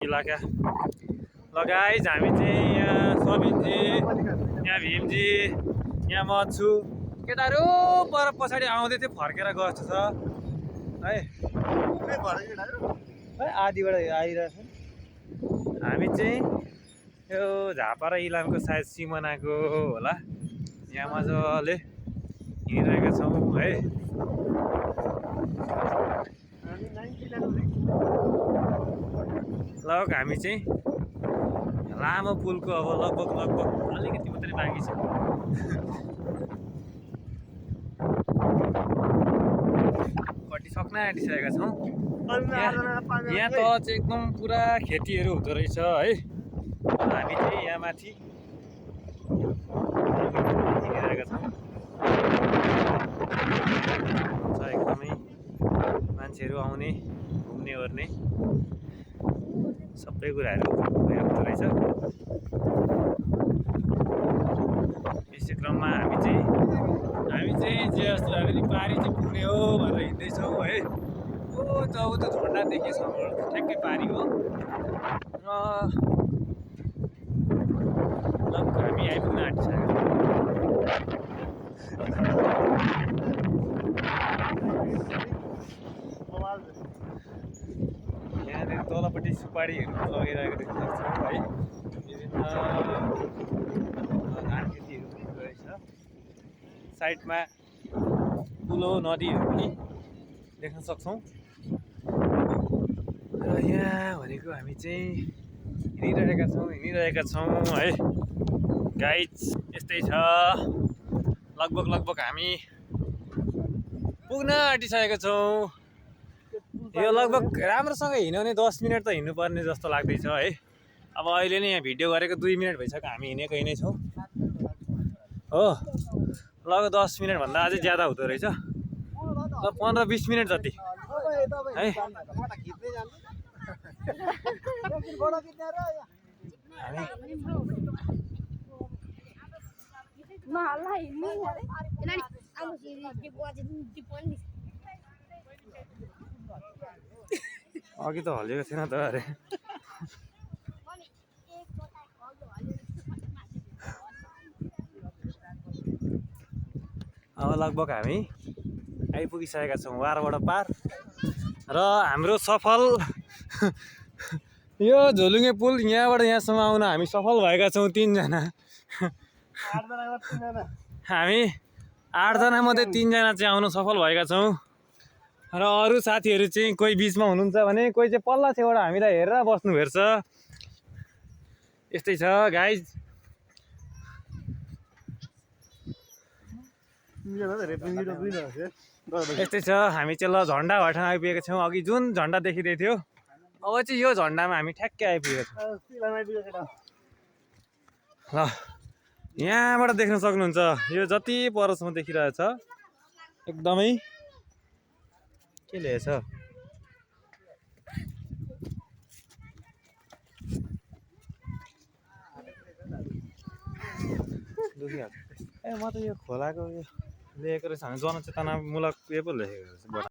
इलाका ल गाइज हामी चाहिँ यहाँ सबिनजी यहाँ भीमजी यहाँ म छु केटाहरू पर पछाडि आउँदै थियो फर्केर गएको छ है आधीबाट आइरहेछ हामी चाहिँ यो झापा र इलामको सायद सिमानाको होला यहाँ मजाले हिँडिरहेका छौँ है लगभग हामी चाहिँ लामो पुलको अब लगभग अलिकति मात्रै बाँकी छ कटिसक्न आँटिसकेका छौँ यहाँ तल चाहिँ एकदम पुरा खेतीहरू हुँदो रहेछ है हामी चाहिँ यहाँ माथि हिँडिरहेका छौँ एकदमै मान्छेहरू आउने घुम्ने ओर्ने सबै कुराहरू भइरहेको रहेछ यसै क्रममा हामी चाहिँ जे जस्तो भए पनि पारी चाहिँ पुग्ने हो भनेर हिँड्दैछौँ है ओ त झन्डा देखिएछ ठ्याक्कै पारी हो र लगभग हामी आइपुग्न आँटिसकेको यहाँनिर तलपट्टि सुपारीहरू लगाइरहेको देख्न सक्छौँ है विभिन्न धान खेतीहरू हुँदो रहेछ साइडमा ठुलो नदीहरू पनि देख्न सक्छौँ र यहाँ भनेको हामी चाहिँ हिँडिरहेका छौँ है गाइज यस्तै छ लगभग हामी पुग्न आँटिसकेका छौँ यो लगभग राम्रोसँग हिँड्यो भने 10 मिनट त हिँड्नुपर्ने जस्तो लाग्दैछ है अब अहिले नै यहाँ भिडियो गरेको 2 मिनट भइसक्यो हामी हिँडेकै नै छौँ हो लगभग 10 मिनटभन्दा अझै ज्यादा हुँदो रहेछ ल 15-20 मिनट जति है अघि त हल्लिएको थिएन त अरे अब लगभग हामी आइपुगिसकेका छौँ वारबाट पार र हाम्रो सफल यो झोलुङ्गे पुल यहाँबाट यहाँसम्म आउन हामी सफल भएका छौँ 3 जना हामी 8 जना मध्ये 3 जना चाहिँ आउन सफल भएका छौँ र अरू साथीहरू चाहिँ कोही बिचमा हुनुहुन्छ भने कोही चाहिँ पल्ला छेउबाट हामीलाई हेरेर बस्नु भेट्छ यस्तै छ गाइज यस्तै छ हामी चाहिँ ल झन्डा भएठाउँ आइपुगेका छौँ अघि जुन झन्डा देखिँदै थियो अब चाहिँ यो झन्डामा हामी ठ्याक्कै आइपुगेका छौँ ल यहाँबाट देख्न सक्नुहुन्छ यो जति परसम्म देखिरहेछ एकदमै के ल्याएछ दुखिहाल्छ ए म त यो खोलाको यो लेखेको रहेछ भने जनचेतनामूलक उयो पो लेखेको रहेछ